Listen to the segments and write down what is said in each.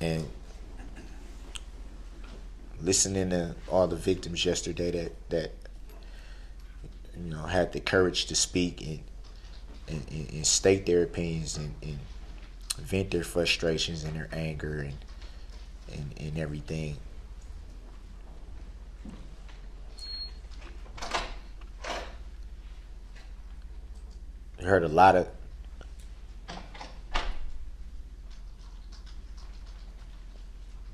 And listening to all the victims yesterday that had the courage to speak and state their opinions and vent their frustrations and their anger and everything. I heard a lot of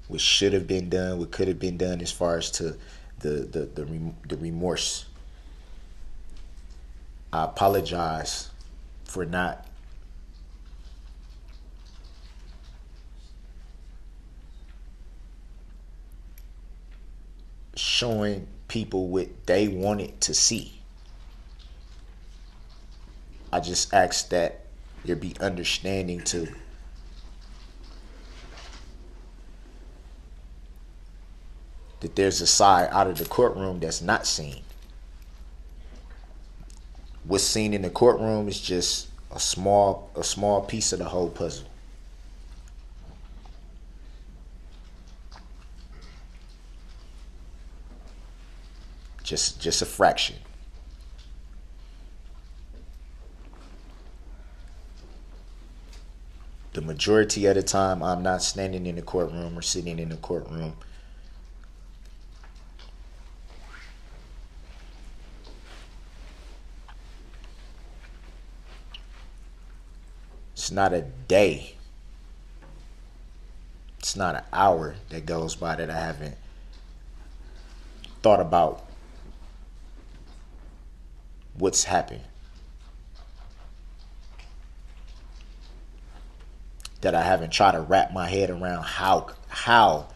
what should have been done, what could have been done as far as to the remorse. I apologize for not showing people what they wanted to see. I just ask that there be understanding to that there's a side out of the courtroom that's not seen. What's seen in the courtroom is just a small piece of the whole puzzle. Just a fraction. The majority of the time, I'm not standing in the courtroom or sitting in the courtroom. It's not a day. It's not an hour that goes by that I haven't thought about what's happened. That I haven't tried to wrap my head around how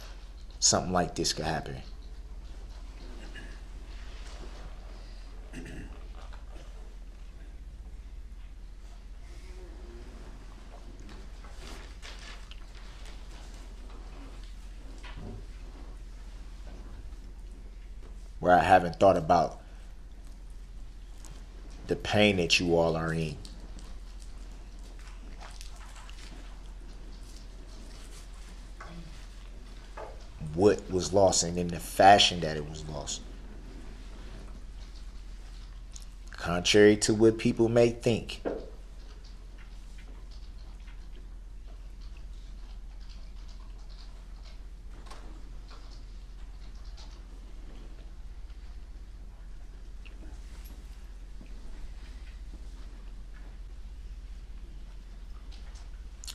something like this could happen. Where I haven't thought about the pain that you all are in. What was lost and in the fashion that it was lost. Contrary to what people may think,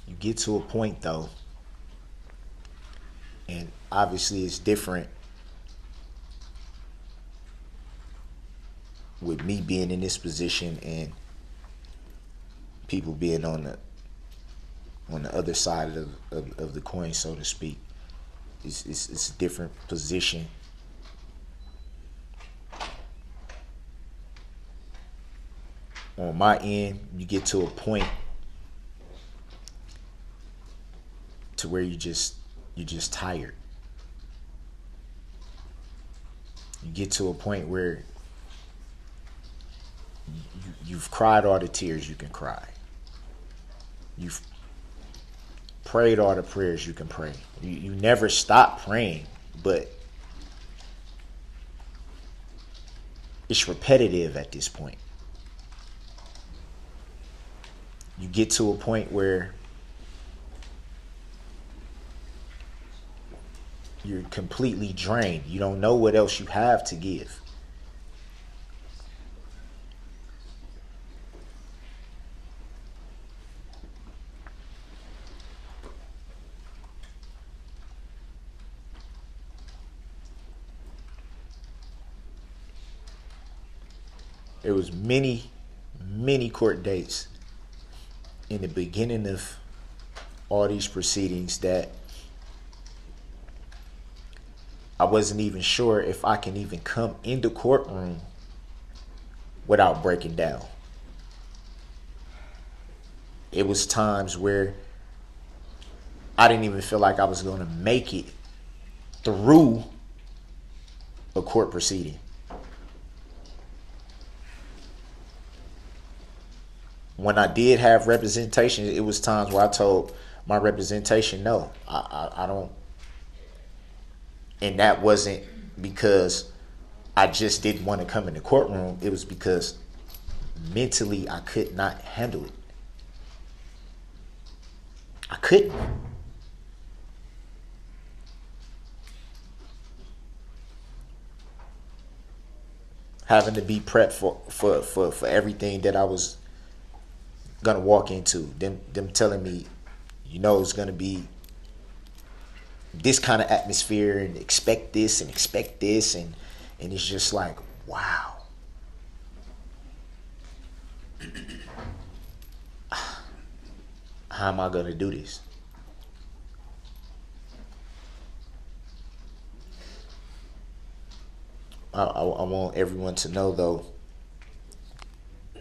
you get to a point though, and obviously it's different with me being in this position and people being on the other side of the coin, so to speak. It's a different position. On my end, you get to a point to where you're just tired. You get to a point where you've cried all the tears you can cry. You've prayed all the prayers you can pray. You never stop praying, but it's repetitive at this point. You get to a point where you're completely drained. You don't know what else you have to give. There was many court dates in the beginning of all these proceedings that I wasn't even sure if I can even come in the courtroom without breaking down. It was times where I didn't even feel like I was going to make it through a court proceeding. When I did have representation, it was times where I told my representation, no. I don't. And that wasn't because I just didn't want to come in the courtroom. It was because mentally I could not handle it. I couldn't. Having to be prepped for everything that I was gonna walk into. Them telling me, it's gonna be this kind of atmosphere and expect this and it's just like, wow. How am I gonna do this? I want everyone to know though,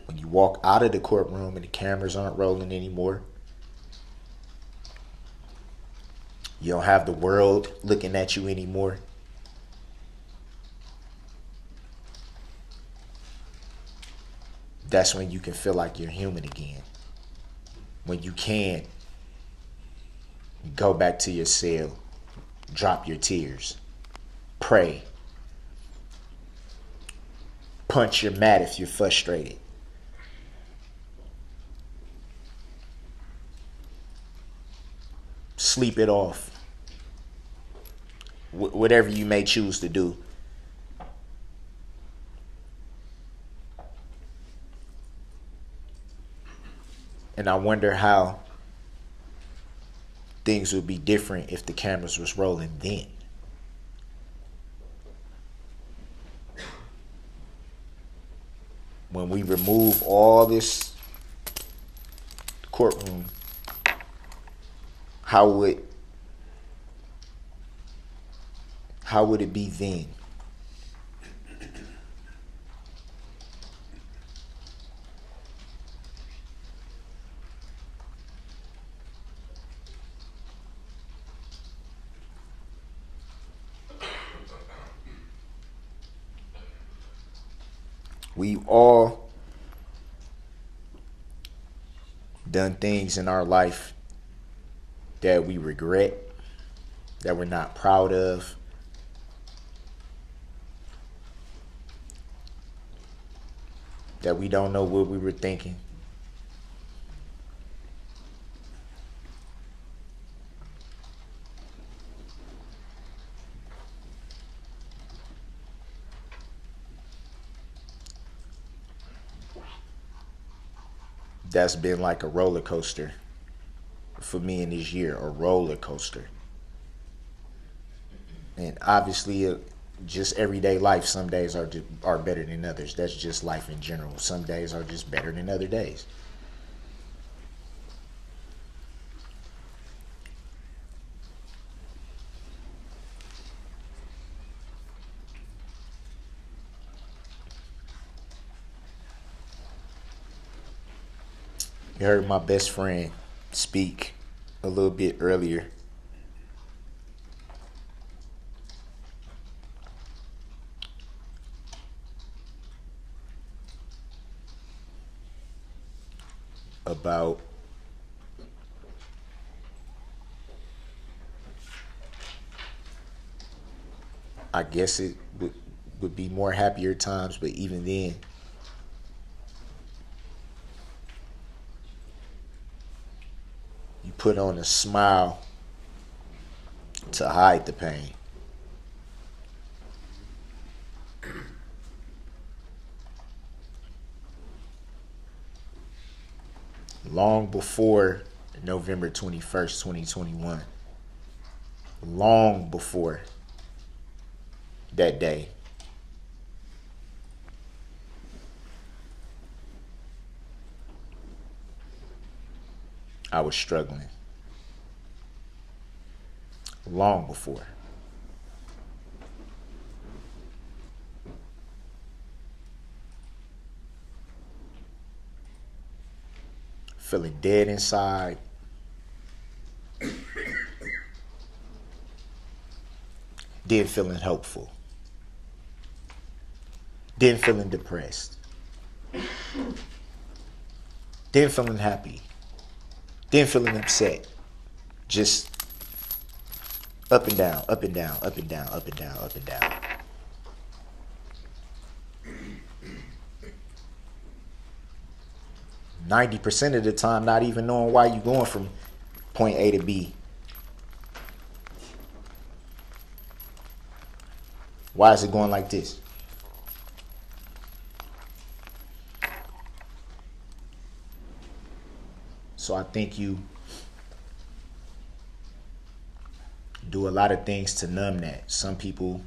when you walk out of the courtroom and the cameras aren't rolling anymore, you don't have the world looking at you anymore. That's when you can feel like you're human again. When you can go back to your cell, drop your tears, pray, punch your mat if you're frustrated. Sleep it off. Whatever you may choose to do. And I wonder how things would be different if the cameras was rolling then. When we remove all this courtroom, how would it be then? We've all done things in our life that we regret, that we're not proud of. That we don't know what we were thinking. That's been like a roller coaster for me in this year, a roller coaster. And obviously, just everyday life, some days are better than others. That's just life in general. Some days are just better than other days. You heard my best friend speak a little bit earlier. About I guess it would be more happier times, but even then, you put on a smile to hide the pain. Long before November 21st, 2021, long before that day, I was struggling. Long before. Feeling dead inside. Then feeling hopeful. Then feeling depressed. Then feeling happy. Then feeling upset. Just up and down, up and down, up and down, up and down, up and down. %90 of the time, not even knowing why you're going from point A to B. Why is it going like this? So I think you do a lot of things to numb that. Some people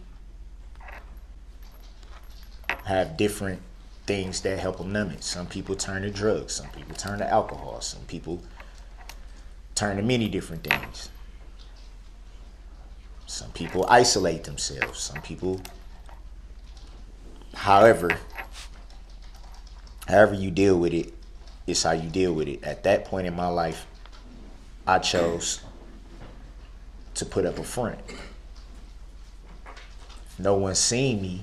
have different things that help them numb it. Some people turn to drugs. Some people turn to alcohol. Some people turn to many different things. Some people isolate themselves. Some people, however you deal with it, it's how you deal with it. At that point in my life, I chose to put up a front. If no one's seen me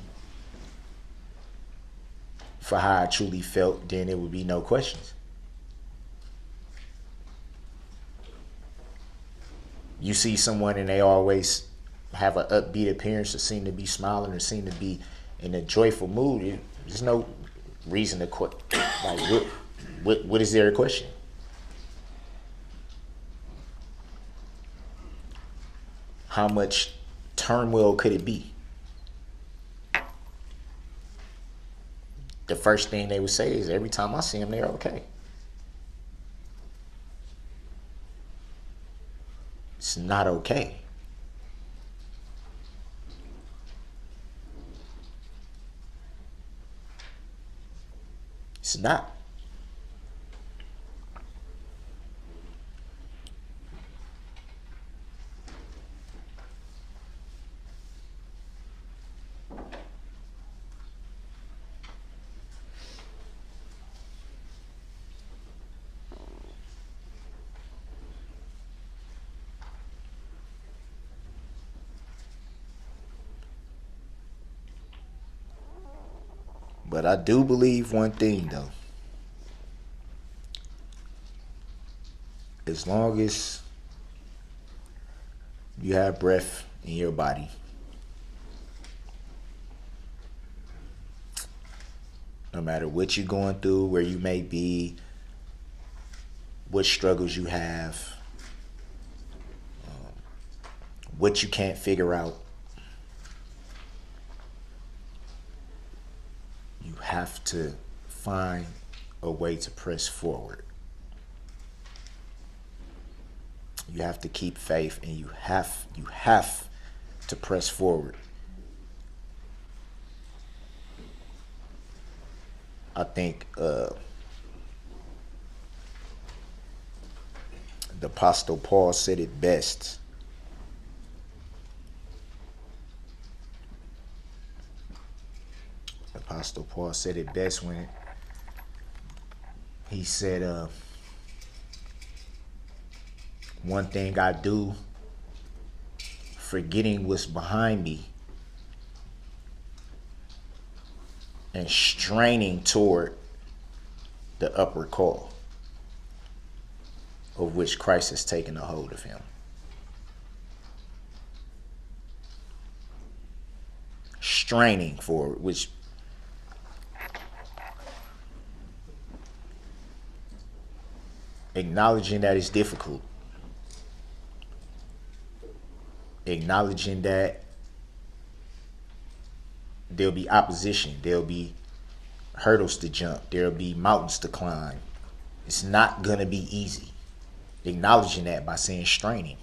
for how I truly felt, then there would be no questions. You see someone and they always have an upbeat appearance or seem to be smiling or seem to be in a joyful mood, there's no reason to like what is there a question? How much turmoil could it be? The first thing they would say is every time I see them, they're okay. It's not okay. It's not. But I do believe one thing though. As long as you have breath in your body, no matter what you're going through, where you may be, what struggles you have, what you can't figure out, you have to find a way to press forward. You have to keep faith, and you have to press forward. I think the Apostle Paul said it best. The Apostle Paul said it best when he said, one thing I do, forgetting what's behind me and straining toward the upward call of which Christ has taken a hold of him. Straining forward, which acknowledging that it's difficult. Acknowledging that there'll be opposition, there'll be hurdles to jump, there'll be mountains to climb. It's not gonna be easy. Acknowledging that by saying straining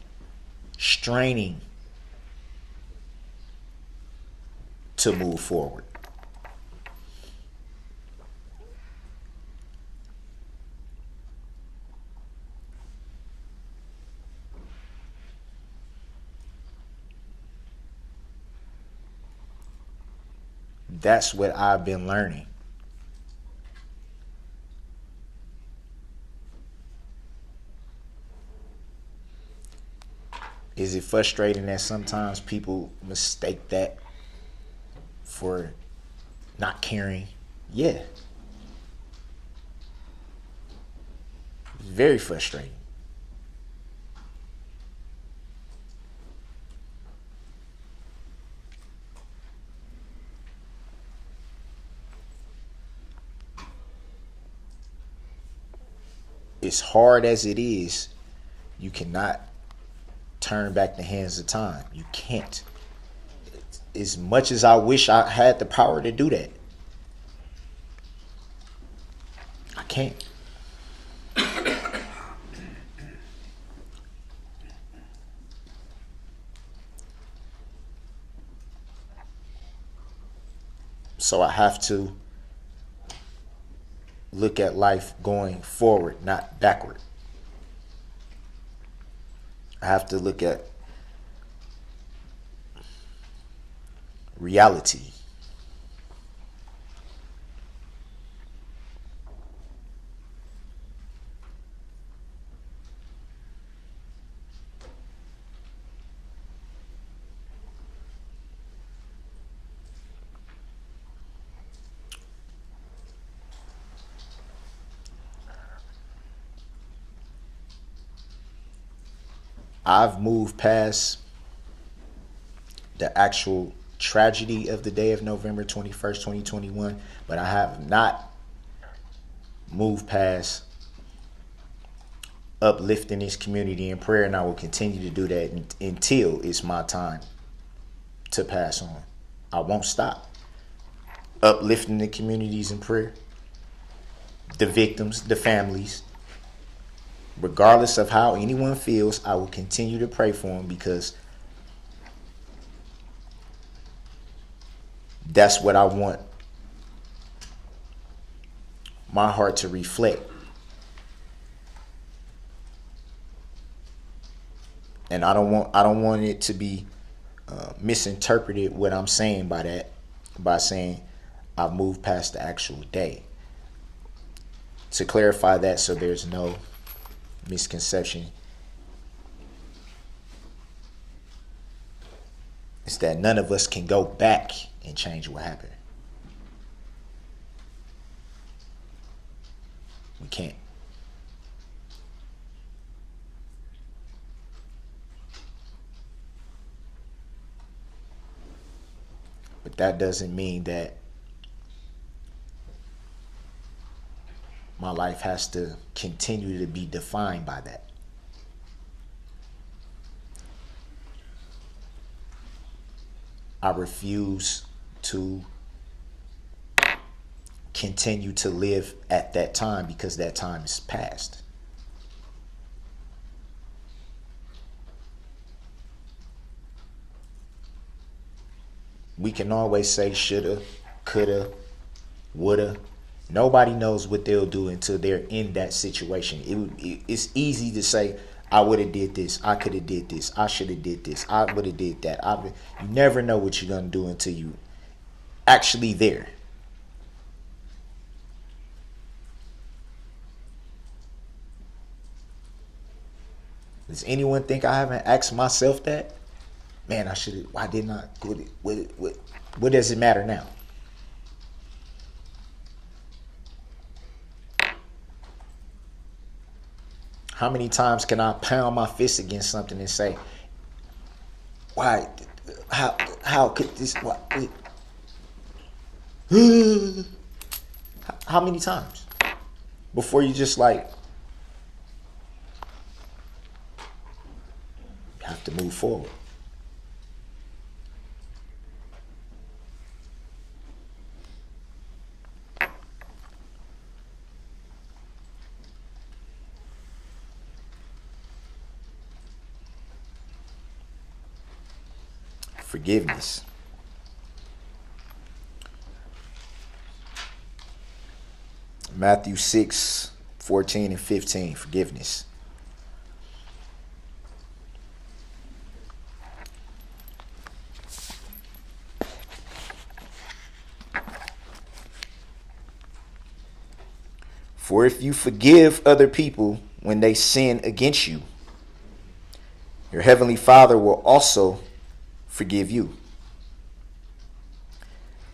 to move forward. That's what I've been learning. Is it frustrating that sometimes people mistake that for not caring? Yeah. It's very frustrating. as hard as it is, you cannot turn back the hands of time. You can't. As much as I wish I had the power to do that, I can't. So I have to look at life going forward, not backward. I have to look at reality. I've moved past the actual tragedy of the day of November 21st, 2021, but I have not moved past uplifting this community in prayer, and I will continue to do that until it's my time to pass on. I won't stop uplifting the communities in prayer, the victims, the families. Regardless of how anyone feels, I will continue to pray for them, because that's what I want my heart to reflect. And I don't want it to be misinterpreted what I'm saying by that, by saying I've moved past the actual day. To clarify that, so there's no misconception, is that none of us can go back and change what happened. We can't. But that doesn't mean that my life has to continue to be defined by that. I refuse to continue to live at that time, because that time is past. We can always say shoulda, coulda, woulda. Nobody knows what they'll do until they're in that situation. It's easy to say, I would have did this, I could have did this, I should have did this, I would have did that. You never know what you're gonna do until you actually there. Does anyone think I haven't asked myself that? Man, I should have. Why didn't I? What does it matter now? How many times can I pound my fist against something and say, why, how could this, why, how many times? Before you just like, you have to move forward. Forgiveness. Matthew 6:14-15. Forgiveness. For if you forgive other people when they sin against you, your heavenly Father will also forgive you.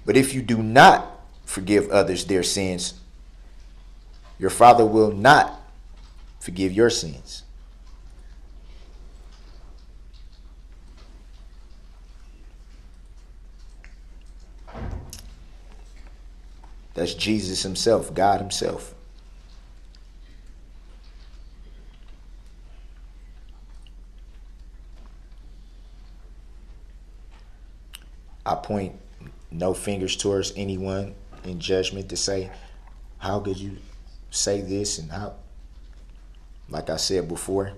But if you do not forgive others their sins, your Father will not forgive your sins. That's Jesus himself, God himself. I point no fingers towards anyone in judgment to say, how could you say this? And how, like I said before,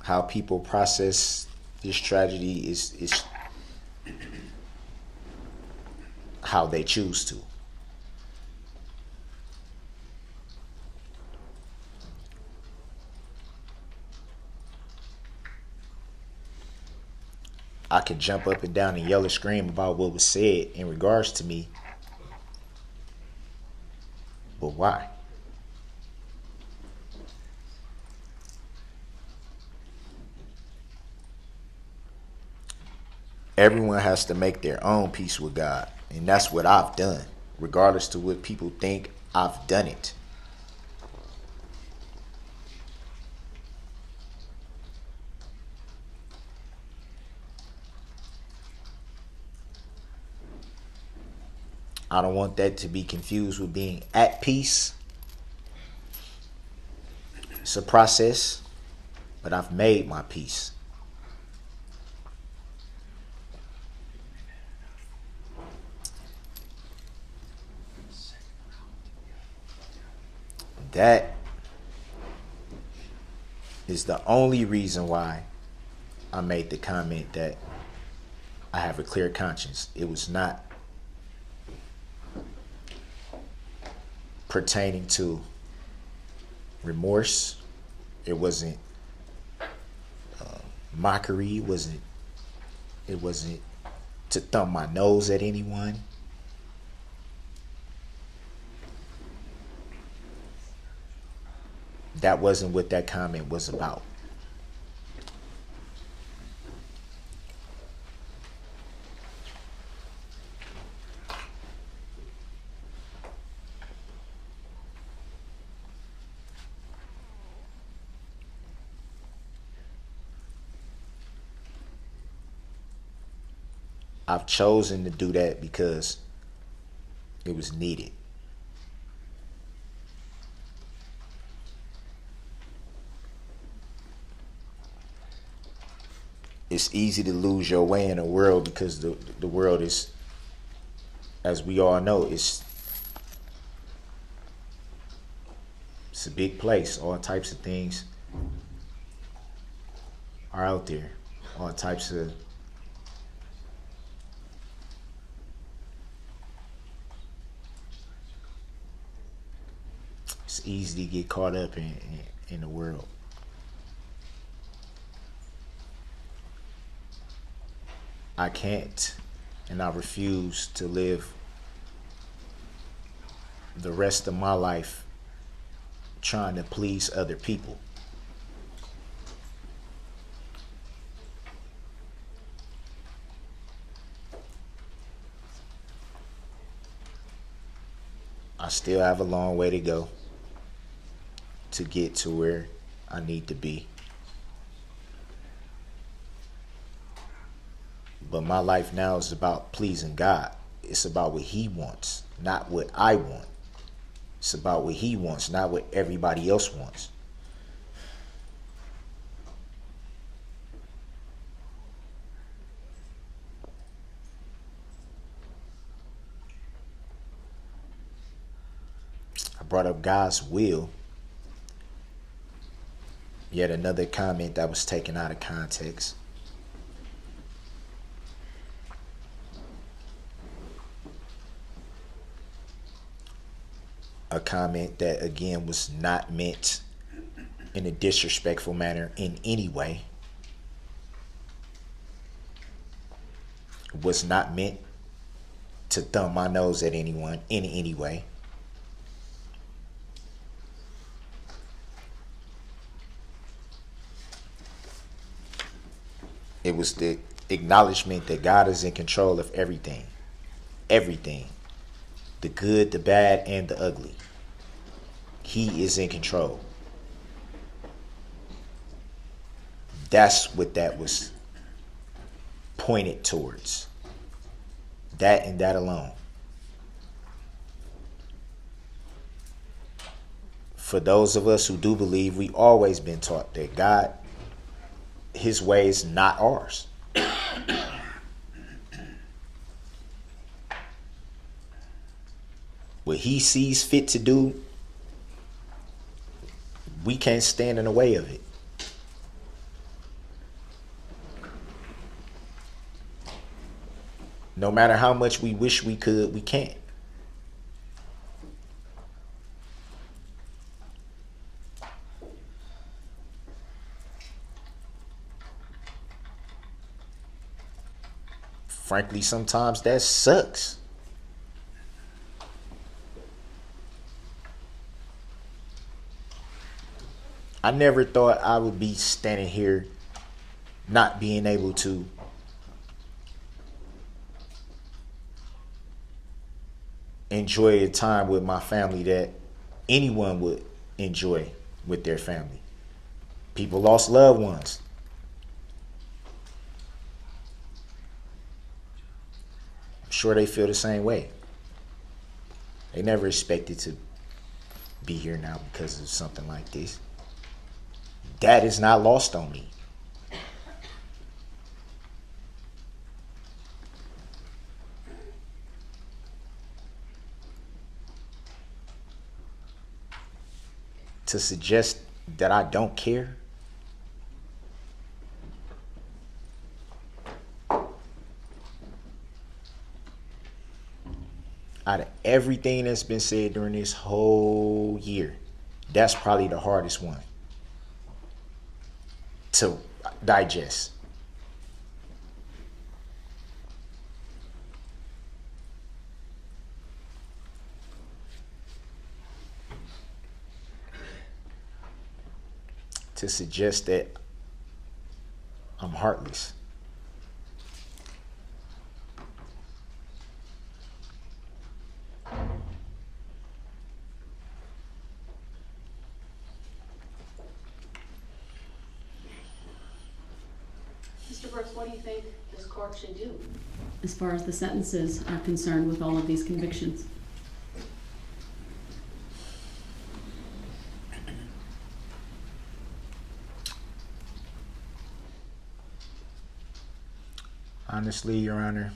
how people process this tragedy is how they choose to. I could jump up and down and yell and scream about what was said in regards to me, but why? Everyone has to make their own peace with God, and that's what I've done. Regardless to what people think, I've done it. I don't want that to be confused with being at peace. It's a process, but I've made my peace. That is the only reason why I made the comment that I have a clear conscience. It was not pertaining to remorse. It wasn't mockery. It wasn't to thumb my nose at anyone. That wasn't what that comment was about. I've chosen to do that because it was needed. It's easy to lose your way in the world because the world is, as we all know, it's a big place. All types of things are out there. All types of it's easy to get caught up in the world. I can't and I refuse to live the rest of my life trying to please other people. I still have a long way to go to get to where I need to be. But my life now is about pleasing God. It's about what He wants, not what I want. It's about what He wants, not what everybody else wants. I brought up God's will. Yet another comment that was taken out of context. A comment that again was not meant in a disrespectful manner in any way. Was not meant to thumb my nose at anyone in any way. It was the acknowledgement that God is in control of everything. Everything. The good, the bad, and the ugly. He is in control. That's what that was pointed towards. That and that alone. for those of us who do believe, we always been taught that God, his way is not ours. What he sees fit to do, we can't stand in the way of it. No matter how much we wish we could, we can't. Frankly, sometimes that sucks. I never thought I would be standing here not being able to enjoy a time with my family that anyone would enjoy with their family. People lost loved ones. I'm sure they feel the same way. They never expected to be here now because of something like this. That is not lost on me. To suggest that I don't care, out of everything that's been said during this whole year, that's probably the hardest one to digest. To suggest that I'm heartless. Mr. Brooks, what do you think this court should do? As far as the sentences are concerned with all of these convictions? Honestly, Your Honor,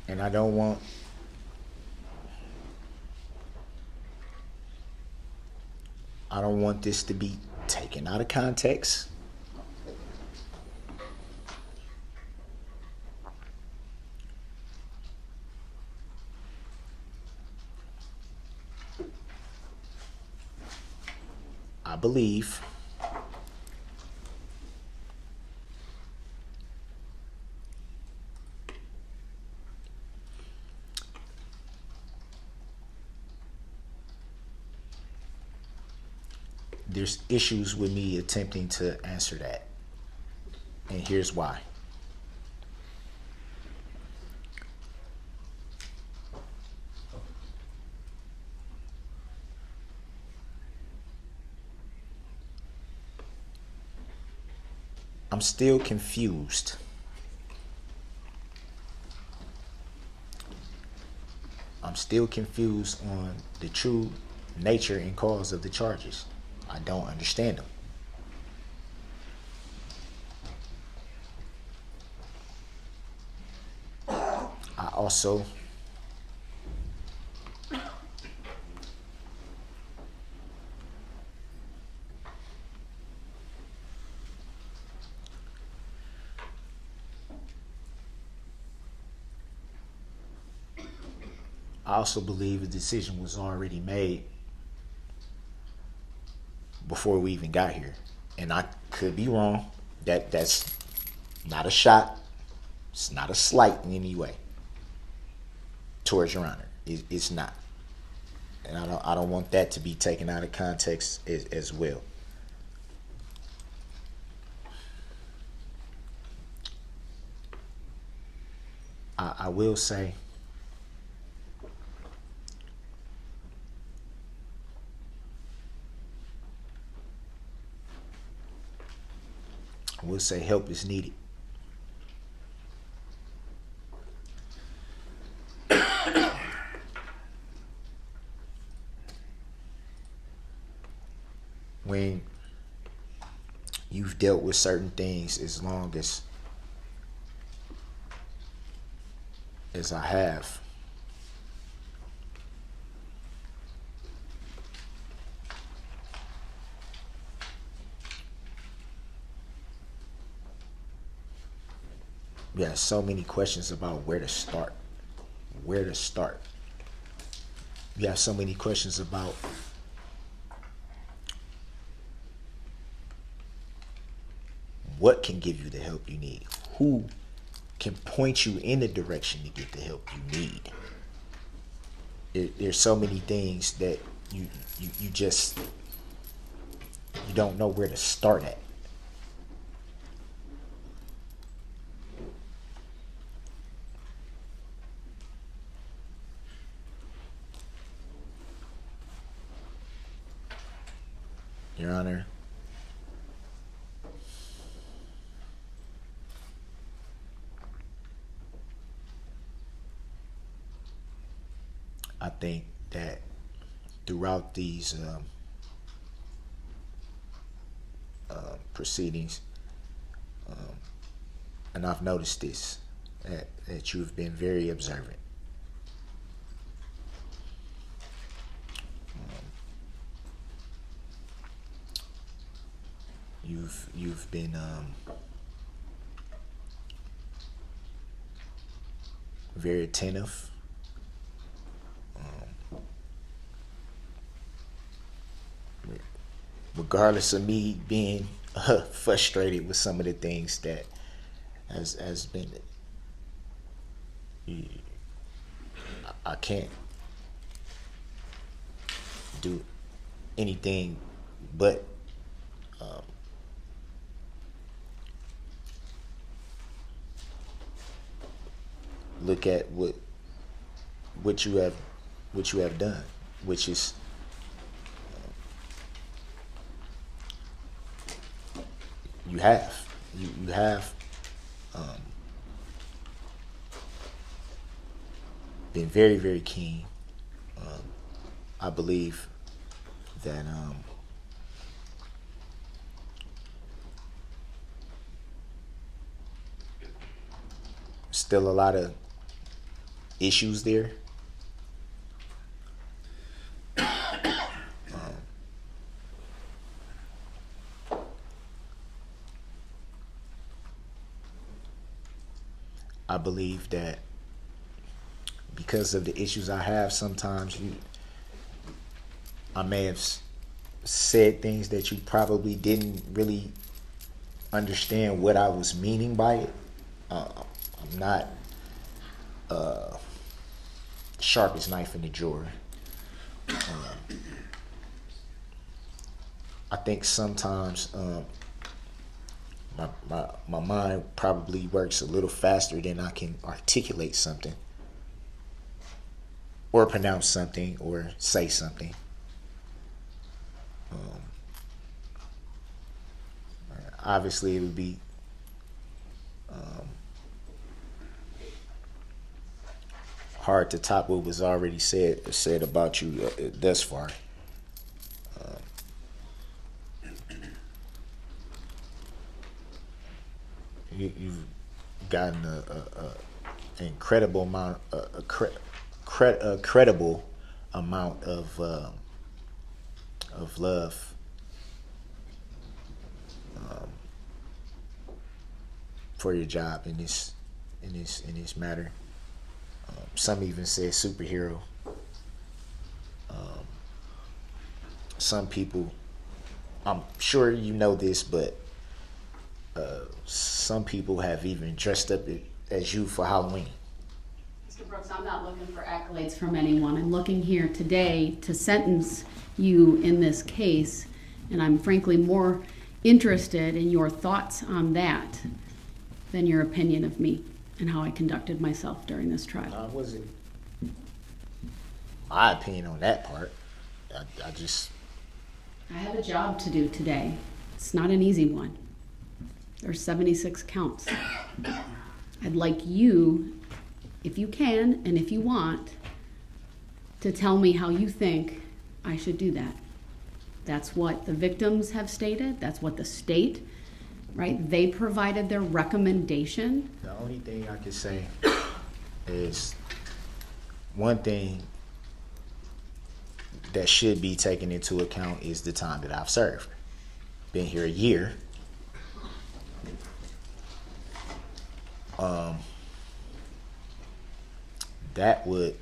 and I don't want this to be taken out of context. I believe there's issues with me attempting to answer that. And here's why. I'm still confused. I'm still confused on the true nature and cause of the charges. I don't understand them. I also believe a decision was already made before we even got here. And I could be wrong. That's not a shot. It's not a slight in any way towards Your Honor. It's not. And I don't want that to be taken out of context as well. I will say We'll say help is needed. When you've dealt with certain things as long as I have, we have so many questions about where to start. Where to start. We have so many questions about what can give you the help you need. Who can point you in the direction to get the help you need. There's so many things that you just you don't know where to start at. Your Honor, I think that throughout these proceedings, and I've noticed this, that you've been very observant. You've been very attentive. Regardless of me being frustrated with some of the things that has been, I can't do anything but look at what you have done, which is you have been very, very keen. I believe that still a lot of issues there. I believe that because of the issues I have, sometimes I may have said things that you probably didn't really understand what I was meaning by it. I'm not sharpest knife in the drawer. I think sometimes my mind probably works a little faster than I can articulate something or pronounce something or say something. Obviously, it would be hard to top what was already said about you thus far. You've gotten an incredible amount, a credible amount of love for your job in this matter. Some even say superhero. Some people, I'm sure you know this, but some people have even dressed up as you for Halloween. Mr. Brooks, I'm not looking for accolades from anyone. I'm looking here today to sentence you in this case, and I'm frankly more interested in your thoughts on that than your opinion of me and how I conducted myself during this trial. It wasn't my opinion on that part. I have a job to do today. It's not an easy one. There's 76 counts. I'd like you, if you can and if you want, to tell me how you think I should do that. That's what the victims have stated. That's what the state, right? They provided their recommendation. The only thing I can say is one thing that should be taken into account is the time that I've served. Been here a year. That would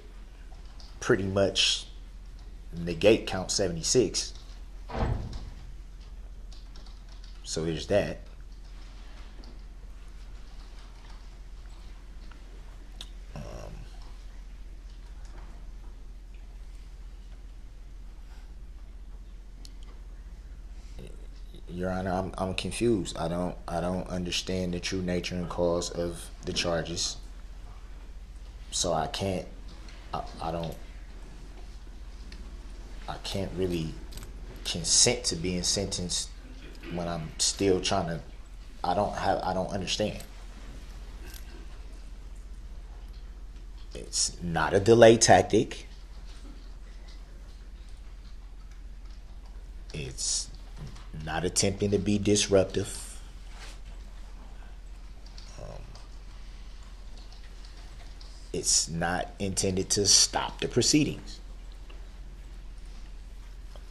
pretty much negate count 76. So there's that. Your Honor, I'm confused. I don't understand the true nature and cause of the charges. So I can't really consent to being sentenced when I'm still trying to. I don't understand. It's not a delay tactic. It's not attempting to be disruptive. It's not intended to stop the proceedings.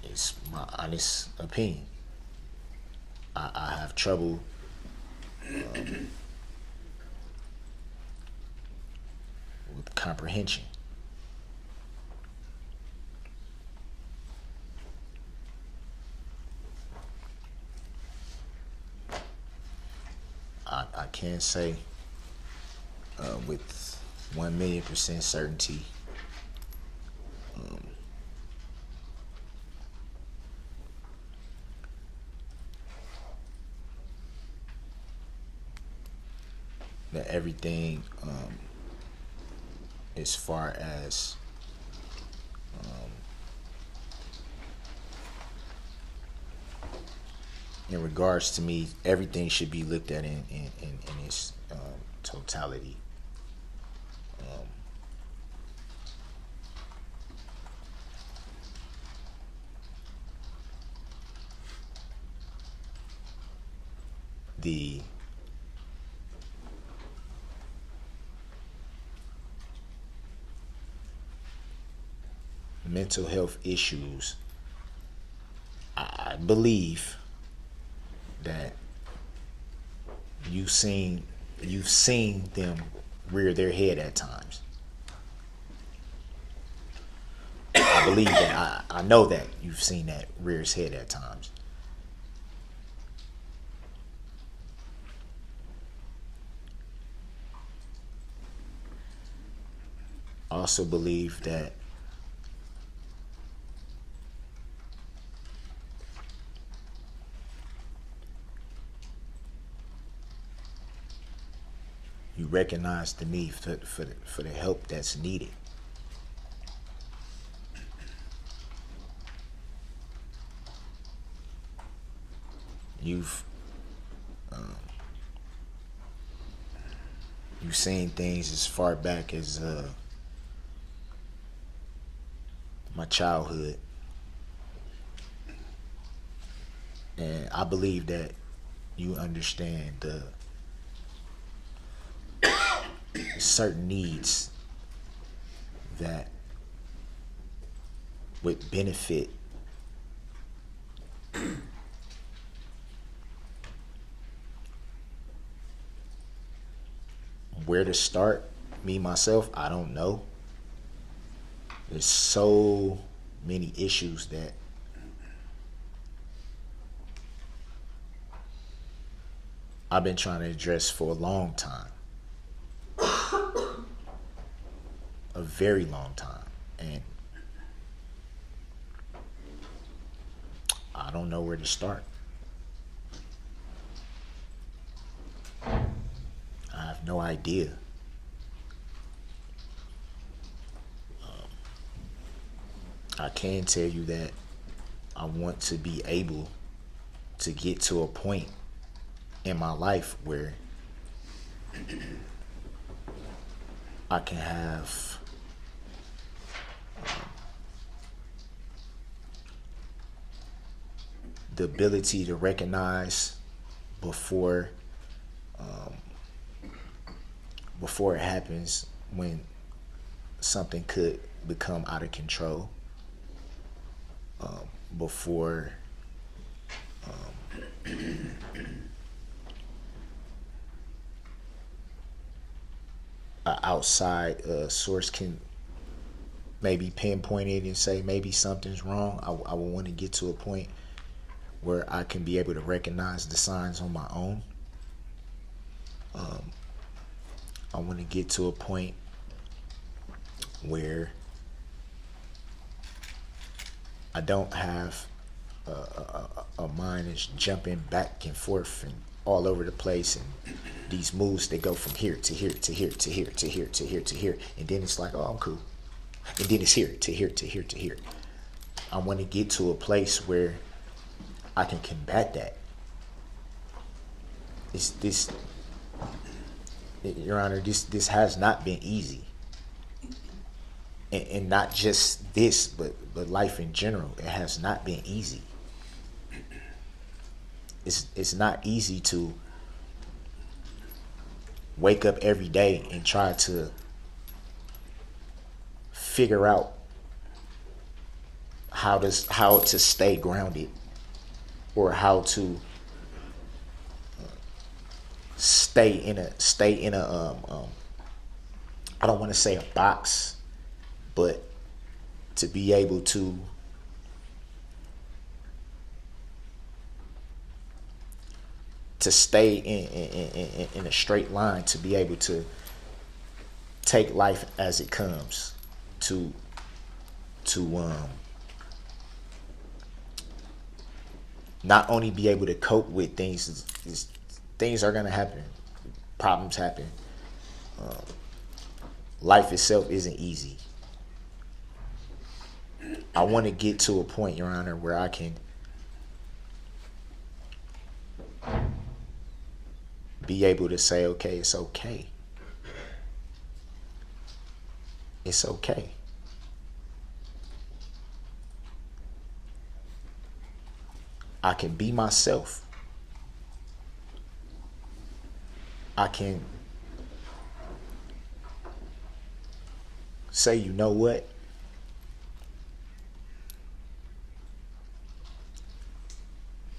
It's my honest opinion. I have trouble with comprehension. I can't say with 1,000,000% certainty that everything as far as in regards to me, everything should be looked at in its totality. The mental health issues, I believe that you've seen them rear their head at times. I believe that. I know that you've seen that rear its head at times. I also believe that you recognize the need for the help that's needed. You've seen things as far back as my childhood, and I believe that you understand the certain needs that would benefit where to start. Me myself, I don't know. There's so many issues that I've been trying to address for a long time. A very long time. And I don't know where to start. I have no idea. I can tell you that I want to be able to get to a point in my life where I can have the ability to recognize before before it happens, when something could become out of control, before an outside source can maybe pinpoint it and say maybe something's wrong. I would want to get to a point where I can be able to recognize the signs on my own. I want to get to a point where I don't have a mind that's jumping back and forth and all over the place, and these moves that go from here to here to here to here to here to here to here, and then it's like, oh, I'm cool, and then it's here to here to here to here. I want to get to a place where I can combat that. It's this, Your Honor, this has not been easy. And not just this, but life in general, it has not been easy. It's not easy to wake up every day and try to figure out how to stay grounded, or how to stay in a I don't want to say a box, but to be able to stay in a straight line, to be able to take life as it comes, to not only be able to cope with things. Things are gonna happen, problems happen. Life itself isn't easy. I want to get to a point, Your Honor, where I can be able to say, okay, it's okay. It's okay. I can be myself. I can say, you know what?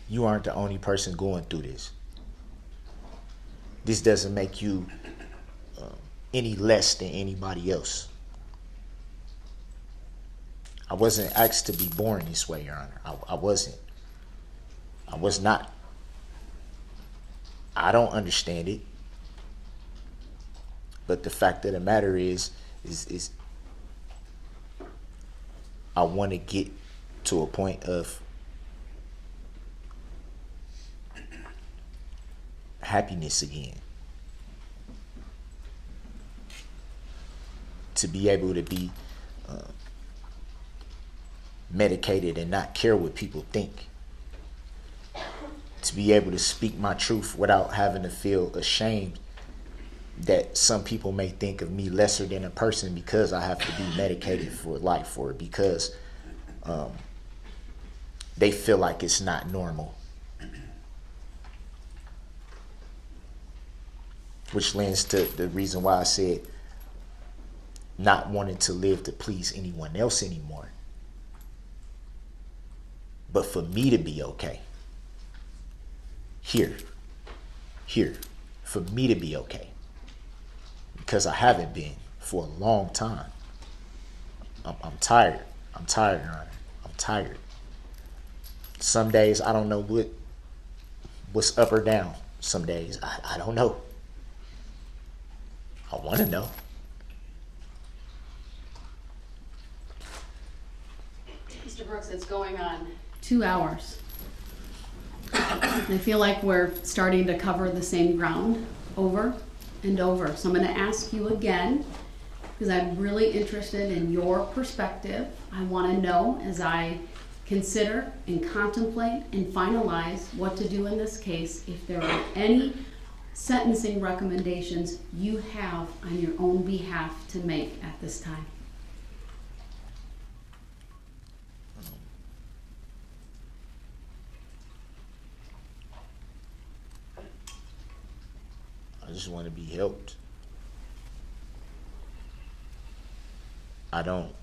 You aren't the only person going through this. This doesn't make you any less than anybody else. I wasn't asked to be born this way, Your Honor. I wasn't. I was not. I don't understand it. But the fact of the matter is I want to get to a point of happiness again. To be able to be medicated and not care what people think. To be able to speak my truth without having to feel ashamed that some people may think of me lesser than a person because I have to be medicated for life, or because they feel like it's not normal. Which lends to the reason why I said not wanting to live to please anyone else anymore, but for me to be okay. Here, for me to be okay. Because I haven't been for a long time. I'm tired. I'm tired, Your Honor. I'm tired. Some days I don't know what's up or down. Some days I don't know. I want to know. Mr. Brooks, it's going on 2 hours. I feel like we're starting to cover the same ground over and over. So I'm going to ask you again, because I'm really interested in your perspective. I want to know, as I consider and contemplate and finalize what to do in this case. If there are any sentencing recommendations you have on your own behalf to make at this time. I just want to be helped. I don't.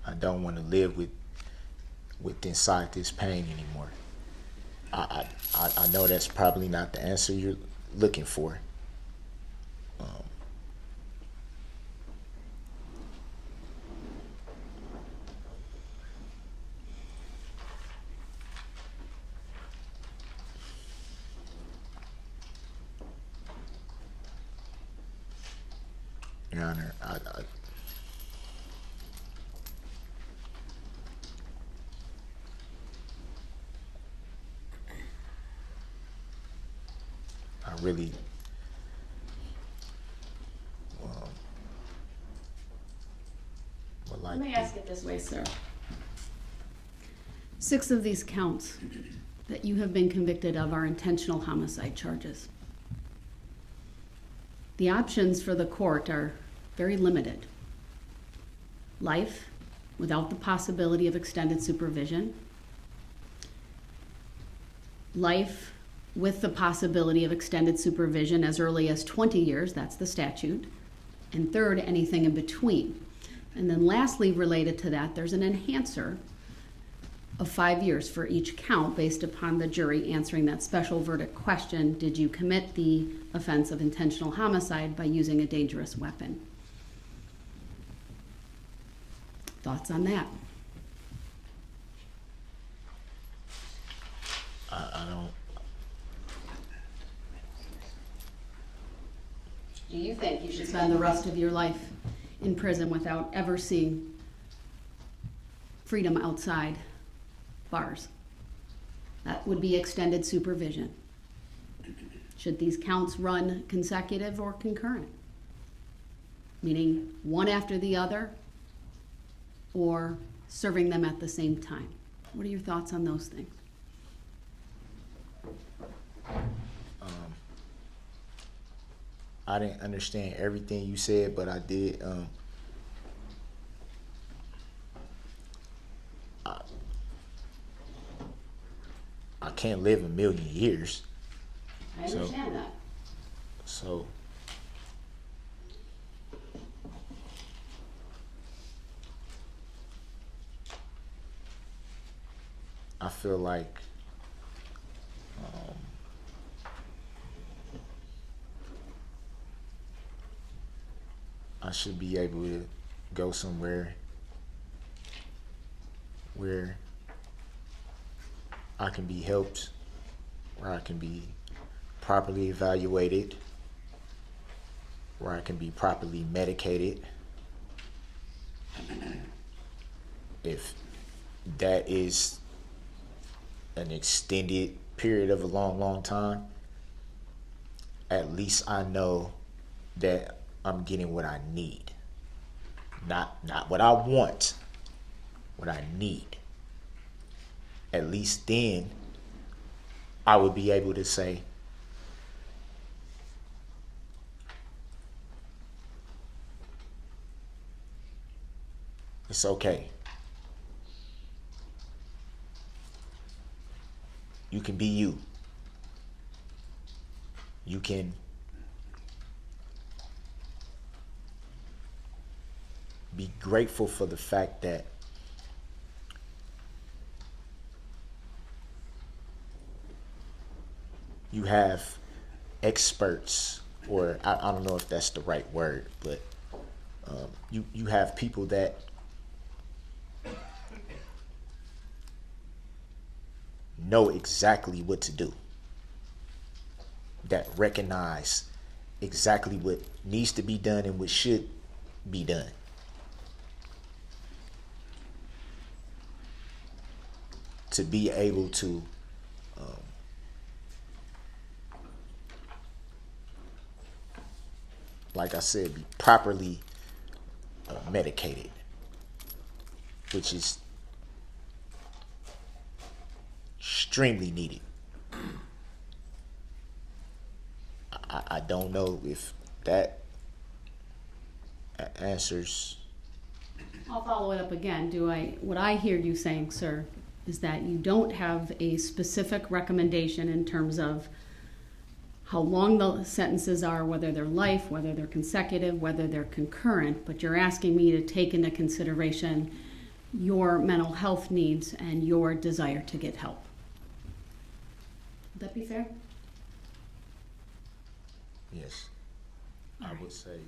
I don't want to live with inside this pain anymore. I know that's probably not the answer you're looking for. Your Honor, I really would like Let me to. ask it this way, sir. 6 of these counts that you have been convicted of are intentional homicide charges. The options for the court are very limited. Life without the possibility of extended supervision. Life with the possibility of extended supervision as early as 20 years, that's the statute. And third, anything in between. And then lastly, related to that, there's an enhancer of 5 years for each count based upon the jury answering that special verdict question, did you commit the offense of intentional homicide by using a dangerous weapon? Thoughts on that? I don't. Do you think you should spend the rest of your life in prison without ever seeing freedom outside bars? That would be extended supervision. Should these counts run consecutive or concurrent? Meaning one after the other, or serving them at the same time? What are your thoughts on those things? I didn't understand everything you said, but I did. I can't live a million years. I understand that. So I feel like I should be able to go somewhere where I can be helped, where I can be properly evaluated, where I can be properly medicated. If that is an extended period of a long, long time, at least I know that I'm getting what I need. Not what I want, what I need. At least then I would be able to say, it's okay. You can be you. You can be grateful for the fact that you have experts, or I don't know if that's the right word, but you have people that know exactly what to do, that recognize exactly what needs to be done and what should be done. to be able to like I said, be properly medicated, which is extremely needed. I don't know if that answers. I'll follow it up again. What I hear you saying, sir, is that you don't have a specific recommendation in terms of how long the sentences are, whether they're life, whether they're consecutive, whether they're concurrent, but you're asking me to take into consideration your mental health needs and your desire to get help. Would that be fair? Yes, I would say.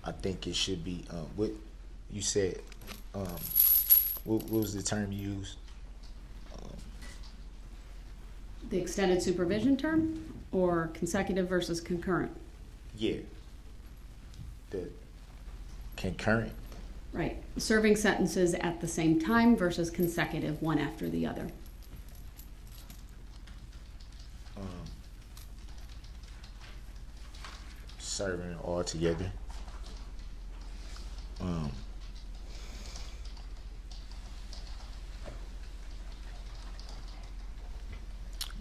I think it should be what you said. What was the term you used? The extended supervision term, or consecutive versus concurrent? Yeah. The concurrent. Right. Serving sentences at the same time versus consecutive, one after the other. Serving all together.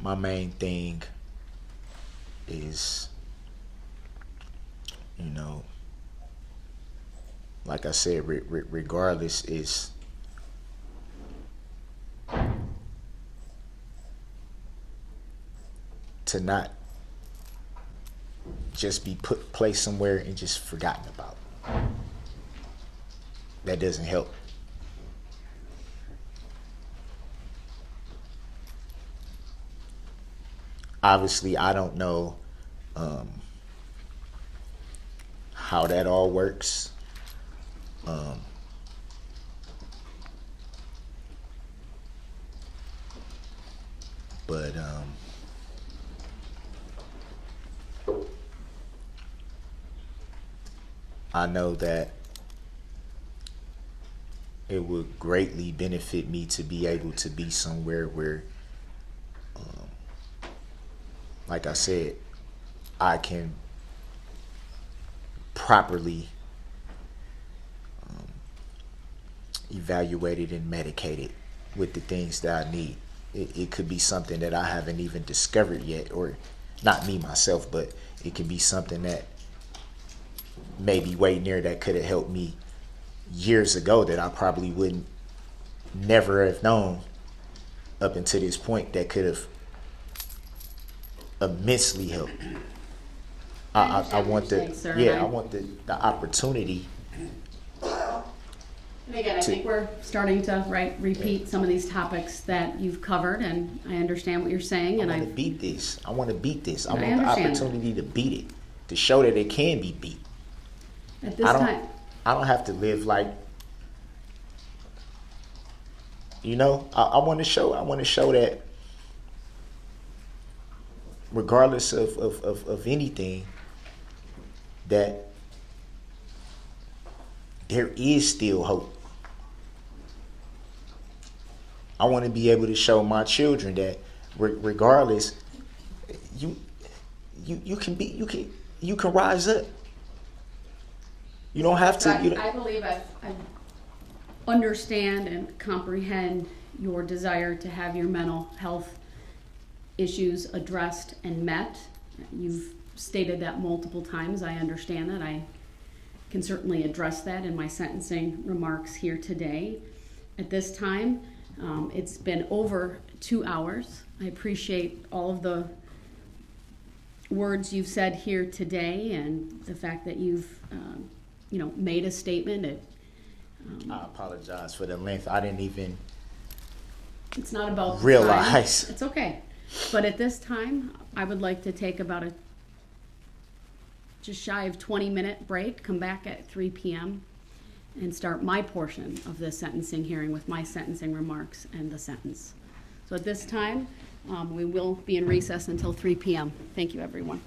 My main thing is, like I said, regardless, is to not just be placed somewhere and just forgotten about. That doesn't help. Obviously, I don't know how that all works. But I know that it would greatly benefit me to be able to be somewhere where, like I said, I can properly evaluate it and medicate it with the things that I need. It could be something that I haven't even discovered yet, or not me myself, but it could be something that maybe way near that could have helped me years ago that I probably wouldn't never have known up until this point, that could have immensely helped. I want the I want the opportunity. And again, I think we're starting to repeat some of these topics that you've covered, and I understand what you're saying. And I want to beat this. I want to beat this. I want the opportunity to beat it, to show that it can be beat. At this time, I don't have to live like, I want to show that regardless of anything, that there is still hope. I want to be able to show my children that regardless, you can rise up. You don't have to. I believe I understand and comprehend your desire to have your mental health issues addressed and met. You've stated that multiple times. I understand that. I can certainly address that in my sentencing remarks here today. At this time, it's been over 2 hours. I appreciate all of the words you've said here today and the fact that you've made a statement. I apologize for the length. I didn't even it's not about realize. It's okay. But at this time, I would like to take about a just shy of 20-minute break, come back at 3 p.m. and start my portion of the sentencing hearing with my sentencing remarks and the sentence. So at this time, we will be in recess until 3 p.m. Thank you, everyone.